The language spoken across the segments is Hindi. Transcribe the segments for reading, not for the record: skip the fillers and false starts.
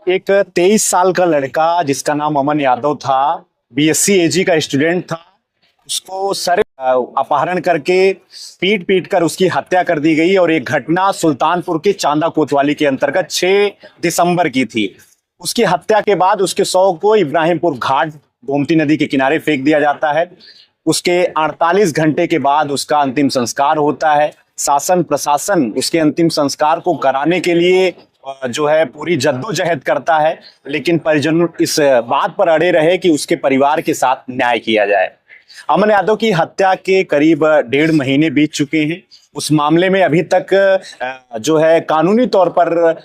एक 23 साल का लड़का जिसका नाम अमन यादव था, बीएससी एजी का स्टूडेंट था। उसको सर अपहरण करके पीट पीट कर उसकी हत्या कर दी गई। और एक घटना सुल्तानपुर के चांदा कोतवाली के अंतर्गत 6 दिसंबर की थी। उसकी हत्या के बाद उसके शव को इब्राहिमपुर घाट गोमती नदी के किनारे फेंक दिया जाता है। उसके 48 घंटे के बाद उसका अंतिम संस्कार होता है। शासन प्रशासन उसके अंतिम संस्कार को कराने के लिए जो है पूरी जद्दोजहद करता है, लेकिन परिजन इस बात पर अड़े रहे कि उसके परिवार के साथ न्याय किया जाए। अमन यादव की हत्या के करीब 1.5 महीने बीत चुके हैं। उस मामले में अभी तक जो है कानूनी तौर पर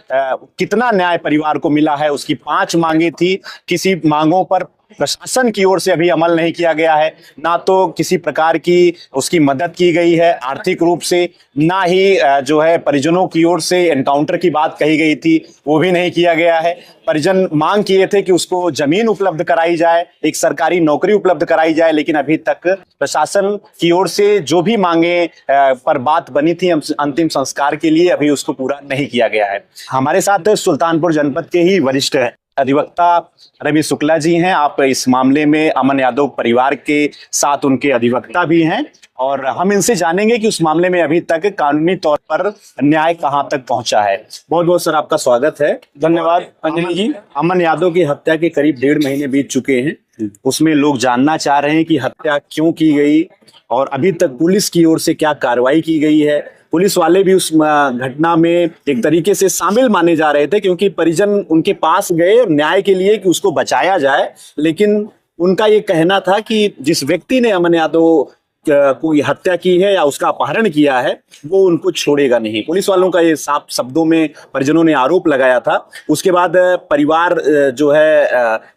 कितना न्याय परिवार को मिला है, उसकी 5 मांगे थी। किसी मांगों पर प्रशासन की ओर से अभी अमल नहीं किया गया है। ना तो किसी प्रकार की उसकी मदद की गई है आर्थिक रूप से, ना ही जो है परिजनों की ओर से एनकाउंटर की बात कही गई थी, वो भी नहीं किया गया है। परिजन मांग किए थे कि उसको जमीन उपलब्ध कराई जाए, एक सरकारी नौकरी उपलब्ध कराई जाए, लेकिन अभी तक प्रशासन की ओर से जो भी मांगे पर बात बनी थी अंतिम संस्कार के लिए, अभी उसको पूरा नहीं किया गया है। हमारे साथ सुल्तानपुर जनपद के ही वरिष्ठ अधिवक्ता रवि शुक्ला जी हैं। आप इस मामले में अमन यादव परिवार के साथ उनके अधिवक्ता भी हैं, और हम इनसे जानेंगे कि उस मामले में अभी तक कानूनी तौर पर न्याय कहां तक पहुंचा है। बहुत बहुत सर आपका स्वागत है। धन्यवाद अंजलि जी। अमन यादव की हत्या के करीब 1.5 महीने बीत चुके हैं। उसमें लोग जानना चाह रहे हैं कि हत्या क्यों की गई, और अभी तक पुलिस की ओर से क्या कार्रवाई की गई है। पुलिस वाले भी उस घटना में एक तरीके से शामिल माने जा रहे थे, क्योंकि परिजन उनके पास गए न्याय के लिए कि उसको बचाया जाए, लेकिन उनका ये कहना था कि जिस व्यक्ति ने अमन यादव को हत्या की है या उसका अपहरण किया है, वो उनको छोड़ेगा नहीं। पुलिस वालों का ये साफ शब्दों में परिजनों ने आरोप लगाया था। उसके बाद परिवार जो है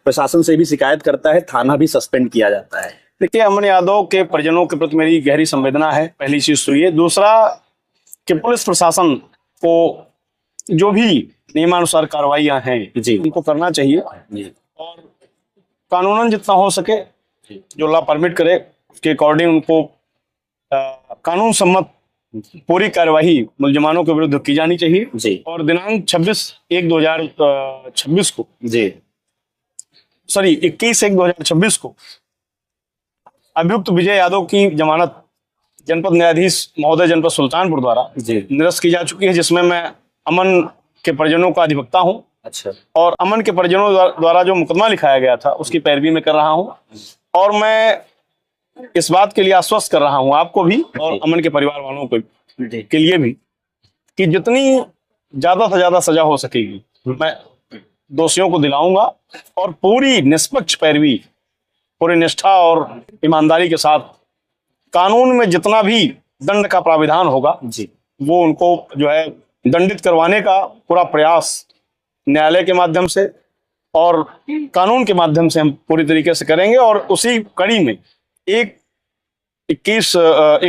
प्रशासन से भी शिकायत करता है, थाना भी सस्पेंड किया जाता है। देखिए, अमन यादव के परिजनों के प्रति मेरी गहरी संवेदना है, पहली चीज तो ये। दूसरा कि पुलिस प्रशासन को जो भी नियमानुसार कार्रवाइयां हैं जी उनको करना चाहिए, जी। और कानूनन जितना हो सके जो लॉ परमिट करे उसके अकॉर्डिंग उनको कानून सम्मत पूरी कार्यवाही मुलजमानों के विरुद्ध की जानी चाहिए जी। और दिनांक 26/1/2026 को जी 21/1/2026 को अभियुक्त विजय यादव की जमानत जनपद न्यायाधीश महोदय जनपद सुल्तानपुर द्वारा निरस्त की जा चुकी है, जिसमें मैं अमन के परिजनों का अधिवक्ता हूं। अच्छा। और अमन के परिजनों द्वारा जो मुकदमा लिखाया गया था उसकी पैरवी में कर रहा हूं, और मैं इस बात के लिए आश्वस्त कर रहा हूं आपको भी और अमन के परिवार वालों को के लिए भी कि जितनी ज्यादा से ज्यादा सजा हो सकेगी मैं दोषियों को दिलाऊंगा, और पूरी निष्पक्ष पैरवी, पूरी निष्ठा और ईमानदारी के साथ कानून में जितना भी दंड का प्राविधान होगा जी, वो उनको जो है दंडित करवाने का पूरा प्रयास न्यायालय के माध्यम से और कानून के माध्यम से हम पूरी तरीके से करेंगे। और उसी कड़ी में एक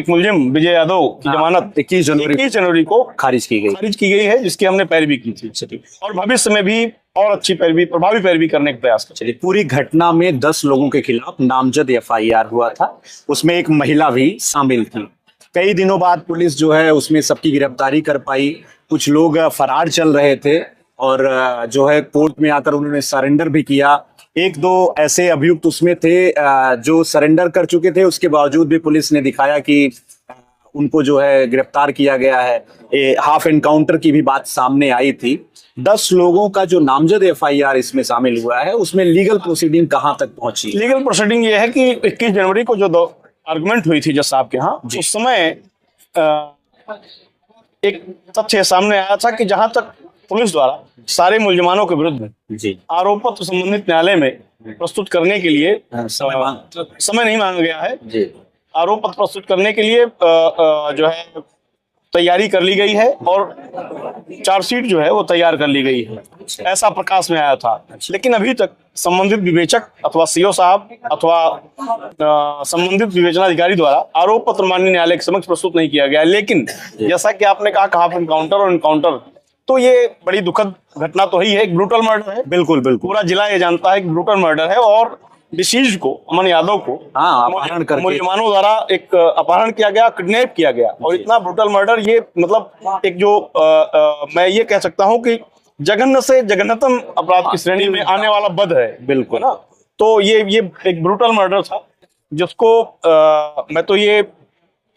मुलजिम विजय यादव की जमानत 21 जनवरी को खारिज की गई है, जिसकी हमने पैरवी की थी, और भविष्य में भी और अच्छी पैरवी, प्रभावी पैरवी करने का प्रयास करें। चलिए, पूरी घटना में 10 लोगों के खिलाफ नामजद एफआईआर हुआ था, उसमें एक महिला भी शामिल थी। कई दिनों बाद पुलिस जो है उसमें सबकी गिरफ्तारी कर पाई। कुछ लोग फरार चल रहे थे और जो है कोर्ट में आकर उन्होंने सरेंडर भी किया। 1-2 ऐसे अभियुक्त उसमें थे जो सरेंडर कर चुके थे, उसके बावजूद भी पुलिस ने दिखाया कि उनको जो है गिरफ्तार किया गया है। हाफ एनकाउंटर की भी बात सामने आई थी। 10 लोगों का जो नामजद एफआईआर इसमें शामिल हुआ है, उसमें लीगल प्रोसीडिंग कहां तक पहुंची? लीगल प्रोसीडिंग ये है कि 21 जनवरी को जो आर्गुमेंट हुई थी जज साहब के यहाँ, उस समय एक तथ्य सामने आया था कि जहां तक पुलिस द्वारा सारे मुलजमानों के विरुद्ध आरोप पत्र संबंधित न्यायालय में प्रस्तुत करने के लिए समय नहीं मांगा गया है। आरोप पत्र प्रस्तुत करने के लिए जो है तैयारी कर ली गई है, और चार्जशीट जो है वो तैयार कर ली गई है, ऐसा प्रकाश में आया था। लेकिन अभी तक संबंधित विवेचक अथवा सीओ साहब अथवा संबंधित विवेचनाधिकारी द्वारा आरोप पत्र माननीय न्यायालय के समक्ष प्रस्तुत नहीं किया गया। लेकिन जैसा कि आपने कहा हाफ एनकाउंटर और एनकाउंटर, तो ये बड़ी दुखद घटना तो ही है, एक ब्रूटल मर्डर है। बिल्कुल बिल्कुल, पूरा जिला ये जानता है कि ब्रूटल मर्डर है, और डिसीज को, अमन यादव को मुलजमानों द्वारा एक अपहरण किया गया, किडनैप किया गया, और इतना ब्रूटल मर्डर, ये मतलब एक जो मैं ये कह सकता हूं कि जघन्य से जघन्यतम अपराध की श्रेणी में आने वाला बद है, बिल्कुल ना। तो ये एक ब्रूटल मर्डर था, जिसको मैं तो ये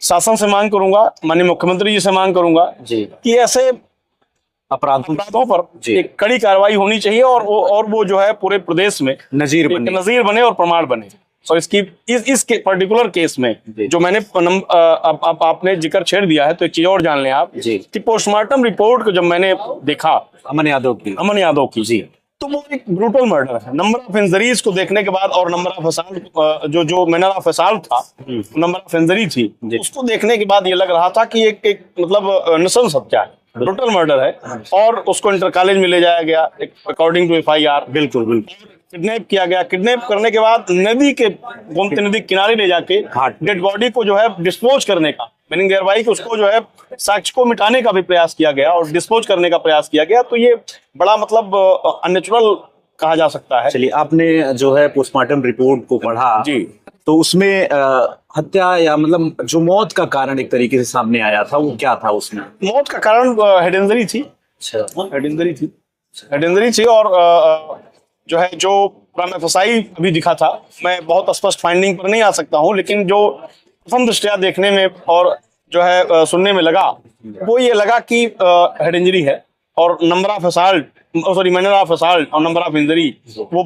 शासन से मांग करूंगा, माननीय मुख्यमंत्री जी से मांग करूंगा जी कि ऐसे अपराधों पर एक कड़ी कार्रवाई होनी चाहिए, और वो जो है पूरे प्रदेश में नजीर एक नजीर बने और प्रमाण बने। और इसकी इस पर्टिकुलर केस में जो मैंने आपने जिक्र छेड़ दिया है, तो एक चीज और जान लें आप कि पोस्टमार्टम रिपोर्ट को जब मैंने देखा अमन यादव की जी, तो वो एक ब्रूटल मर्डर है। नंबर ऑफ इंजरीज को देखने के बाद और नंबर ऑफ असाल्ट जो मैनर ऑफ असाल्ट था, नंबर ऑफ इंजरी थी, उसको देखने के बाद ये लग रहा था कि एक मतलब नृशंस हत्या है, ब्रूटल मर्डर है। और उसको इंटर कॉलेज में ले जाया गया अकॉर्डिंग टू FIR। बिल्कुल किडनैप किया गया। किडनैप करने के बाद नदी के गोमती नदी किनारे ले जाके डेड बॉडी को जो है डिस्पोज करने का, मीनिंग देयरबाई कि उसको जो है साक्ष्य को मिटाने का भी प्रयास किया गया और डिस्पोज करने का प्रयास किया गया। तो ये बड़ा मतलब अननेचुरल कहा जा सकता है। चलिए, आपने जो है पोस्टमार्टम रिपोर्ट को पढ़ा जी, तो उसमें हत्या या मतलब जो मौत का कारण एक तरीके से सामने आया था, वो क्या था? उसमें मौत का कारण हेड इंजरी थी। हेड इंजरी थी और जो है जो प्राइमा भी दिखा था, मैं बहुत स्पष्ट फाइंडिंग पर नहीं आ सकता हूं, लेकिन जो प्रथम दृष्टया देखने में और जो है सुनने में लगा, वो ये लगा कि हेड इंजरी है और number of assault manner of assault और नंबर ऑफ इंजरी वो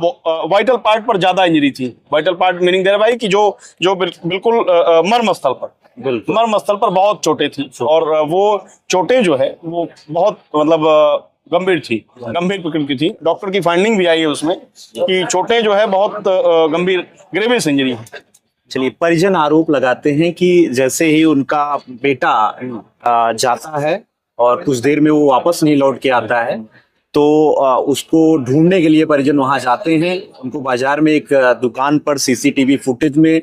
वाइटल पार्ट पर ज्यादा इंजरी थी। वाइटल पार्ट मीनिंग दे भाई कि जो बिल्कुल मर्म स्थल पर बहुत चोटें थी, और वो चोटें जो है वो बहुत मतलब गंभीर प्रकृति की थी। डॉक्टर की फाइंडिंग भी आई है उसमें कि चोटें जो है बहुत गंभीर ग्रेवियस इंजरी है। चलिए, परिजन आरोप लगाते हैं कि जैसे ही उनका बेटा जाता है और कुछ देर में वो वापस नहीं लौट के आता है, तो उसको ढूंढने के लिए परिजन वहां जाते हैं। उनको बाजार में एक दुकान पर CCTV फुटेज में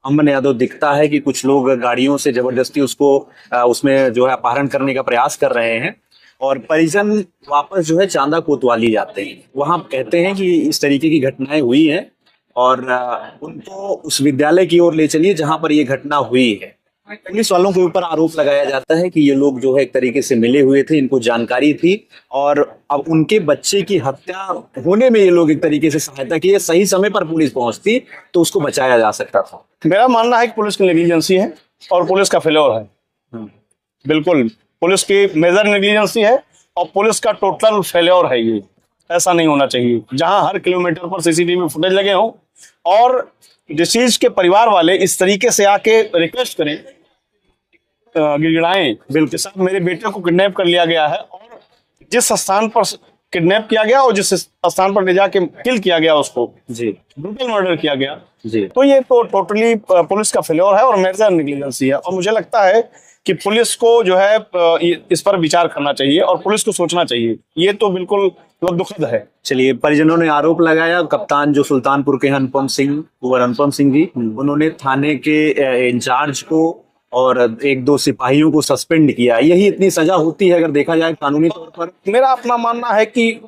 अमन यादव दिखता है कि कुछ लोग गाड़ियों से जबरदस्ती उसको उसमें जो है अपहरण करने का प्रयास कर रहे हैं, और परिजन वापस जो है चांदा कोतवाली जाते हैं। वहां कहते हैं कि इस तरीके की घटनाएं हुई हैं और उनको उस विद्यालय की ओर ले चलिए जहां पर ये घटना हुई है। पुलिस वालों के ऊपर आरोप लगाया जाता है कि ये लोग जो है एक तरीके से मिले हुए थे, इनको जानकारी थी, और अब उनके बच्चे की हत्या होने में ये लोग एक तरीके से सहायता की है। सही समय पर पुलिस पहुंचती तो उसको बचाया जा सकता था। मेरा मानना है कि पुलिस की नेग्लिजेंसी है और पुलिस का फेल्योर है। बिल्कुल पुलिस की मेजर नेग्लिजेंसी है और पुलिस का टोटल फेल्योर है। ये ऐसा नहीं होना चाहिए जहां हर किलोमीटर पर CCTV फुटेज लगे हों और डिसीज के परिवार वाले इस तरीके से आके रिक्वेस्ट करें, गिड़गिड़ाएं, बिल्कुल साहब मेरे बेटे को किडनैप कर लिया गया है, और जिस स्थान पर किडनैप किया गया और जिस स्थान पर ले जाके किल किया गया उसको जी ब्रूटल मर्डर किया गया जी, तो ये तो टोटली पुलिस का फेल्योर है और मेजर नेग्लिजेंसी है। और मुझे लगता है कि पुलिस को जो है इस पर विचार करना चाहिए और पुलिस को सोचना चाहिए। ये तो बिल्कुल दुखद है। चलिए, परिजनों ने आरोप लगाया, कप्तान जो सुल्तानपुर के अनुपम सिंह जी, उन्होंने थाने के इंचार्ज को और 1-2 सिपाहियों को सस्पेंड किया। यही इतनी सजा होती है अगर देखा जाए कानूनी तौर पर? मेरा अपना मानना है कि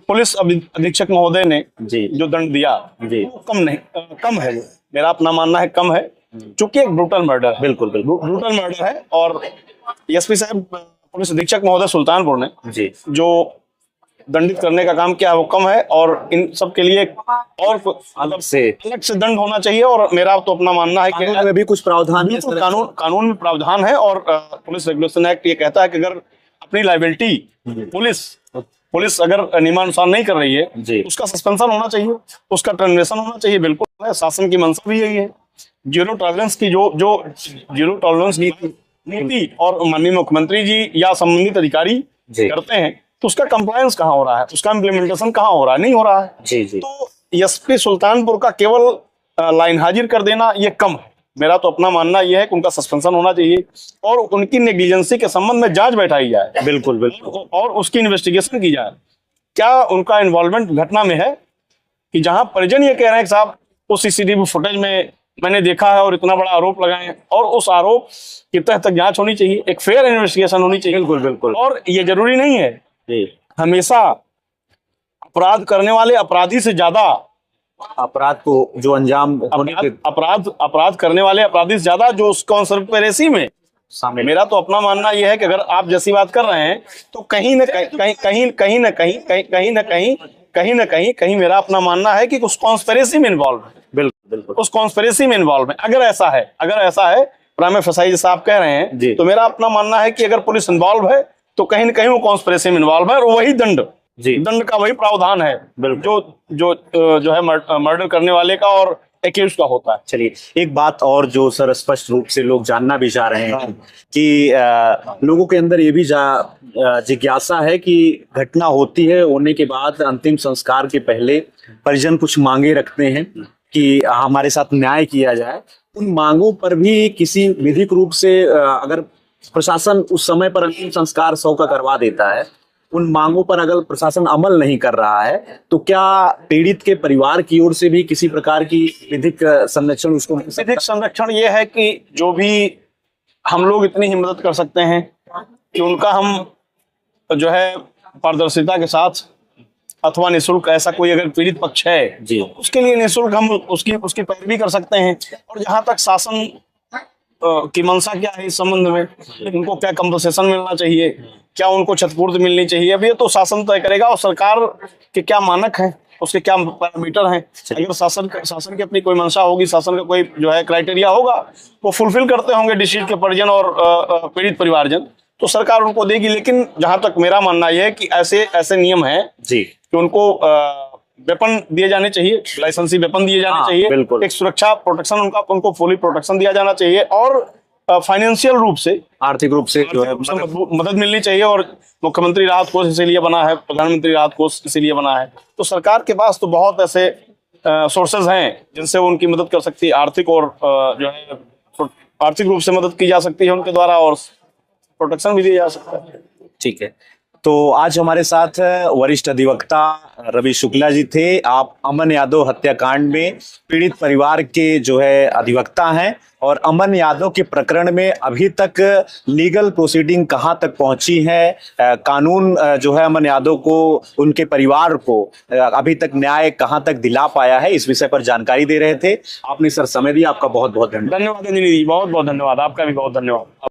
पुलिस अधीक्षक महोदय ने जो दंड दिया वो कम है। मेरा अपना मानना है कम है, क्योंकि एक ब्रूटल मर्डर है। बिल्कुल ब्रूटल मर्डर है, और SP साहब पुलिस अधीक्षक महोदय सुल्तानपुर ने जो दंडित करने का काम किया है वो कम है, और इन सब के लिए और अलग से दंड होना चाहिए। और मेरा तो अपना मानना है कि में भी कुछ प्रावधान है, कानून में प्रावधान है, और पुलिस रेगुलेशन एक्ट ये कहता है कि अगर अपनी लायबिलिटी पुलिस अगर नियमानुसार नहीं कर रही है उसका सस्पेंशन होना चाहिए, उसका टर्मिनेशन होना चाहिए। बिल्कुल शासन की मंशा भी यही है। जीरो टॉलरेंस की जो जीरो टॉलरेंस नीति और माननीय मुख्यमंत्री जी या संबंधित अधिकारी करते हैं, तो उसका कंप्लायंस कहाँ हो रहा है, उसका इम्प्लीमेंटेशन कहाँ हो रहा है? नहीं हो रहा है। तो SP सुल्तानपुर का केवल लाइन हाजिर कर देना ये कम है। मेरा तो अपना मानना यह है कि उनका सस्पेंशन होना चाहिए और उनकी नेग्लिजेंसी के संबंध में जांच बैठाई जाए। बिल्कुल और उसकी इन्वेस्टिगेशन की जाए। क्या उनका इन्वॉल्वमेंट घटना में है कि जहां परिजन ये कह रहे हैं कि साहब उस CCTV फुटेज में मैंने देखा है और इतना बड़ा आरोप लगाए, और उस आरोप की तह तक जांच होनी चाहिए, एक फेयर इन्वेस्टिगेशन होनी चाहिए। बिल्कुल। और ये जरूरी नहीं है हमेशा अपराध करने वाले अपराधी से ज्यादा अपराध को जो अंजाम अपराध करने वाले अपराधी से ज्यादा जो उस कॉन्स्पिरेसी में सामने। मेरा तो अपना मानना यह है कि अगर आप जैसी बात कर रहे हैं तो कहीं न कहीं मेरा अपना मानना है कि उस कॉन्स्पिरेसी में इन्वॉल्व है। बिल्कुल बिल्कुल। उस कॉन्स्पिरेसी में इन्वॉल्व है। अगर ऐसा है प्राइम फसाई जैसा आप कह रहे हैं, तो मेरा अपना मानना है कि अगर पुलिस इन्वॉल्व है तो कहीं न कहीं वो कॉन्स्पिरेसी में इन्वॉल्व है, और वही दंड का वही प्रावधान है जो है मर्डर करने वाले का और एक्यूज का होता है। चलिए, एक बात और जो सर स्पष्ट रूप से लोग जानना भी चाह रहे हैं कि लोगों के अंदर ये भी जिज्ञासा है कि घटना होती है, होने के बाद अंतिम संस्कार के पहले परिजन कुछ मांगे रखते हैं कि हमारे साथ न्याय किया जाए। उन मांगों पर भी किसी विधिक रूप से अगर प्रशासन उस समय पर अंतिम संस्कार 100 का करवा देता है, उन मांगों पर अगर प्रशासन अमल नहीं कर रहा है, तो क्या पीड़ित के परिवार की ओर से भी किसी प्रकार की विधिक संरक्षण उसको? विधिक संरक्षण ये है कि जो भी हम लोग इतनी ही मदद कर सकते हैं कि उनका हम जो है पारदर्शिता के साथ अथवा निःशुल्क, ऐसा कोई अगर पीड़ित पक्ष है जी, उसके लिए निःशुल्क हम उसकी पैरवी कर सकते हैं। और जहां तक शासन की मंशा क्या है इस संबंध में, उनको क्या कंपनसेशन मिलना चाहिए, क्या उनको क्षतिपूर्ति मिलनी चाहिए, अब ये तो शासन तय करेगा। और सरकार के क्या मानक हैं, उसके क्या पैरामीटर हैं, अगर शासन की अपनी कोई मंशा होगी, शासन का कोई जो है क्राइटेरिया होगा, वो फुलफिल करते होंगे डिस्ट्रिक्ट के परिजन और पीड़ित परिवारजन, तो सरकार उनको देगी। लेकिन जहां तक मेरा मानना यह है कि ऐसे नियम है जी कि उनको वेपन दिए जाने चाहिए, लाइसेंसी वेपन दिए जाने चाहिए, एक सुरक्षा प्रोटेक्शन उनको फुली प्रोटेक्शन दिया जाना चाहिए, और फाइनेंशियल रूप से, आर्थिक रूप से जो है मदद मिलनी चाहिए। और मुख्यमंत्री राहत कोष इसीलिए बना है, प्रधानमंत्री राहत कोष इसीलिए बना है। तो सरकार के पास तो बहुत ऐसे सोर्सेज हैं जिनसे वो उनकी मदद कर सकती है, आर्थिक और जो है आर्थिक रूप से मदद की जा सकती है उनके द्वारा, और प्रोटेक्शन भी दिया जा सकता है। ठीक है, तो आज हमारे साथ वरिष्ठ अधिवक्ता रवि शुक्ला जी थे। आप अमन यादव हत्याकांड में पीड़ित परिवार के जो है अधिवक्ता हैं, और अमन यादव के प्रकरण में अभी तक लीगल प्रोसीडिंग कहां तक पहुंची है, कानून जो है अमन यादव को, उनके परिवार को अभी तक न्याय कहां तक दिला पाया है, इस विषय पर जानकारी दे रहे थे। आपने सर समय दिया, आपका बहुत बहुत धन्यवाद। धन्यवाद, बहुत बहुत धन्यवाद, आपका भी बहुत धन्यवाद।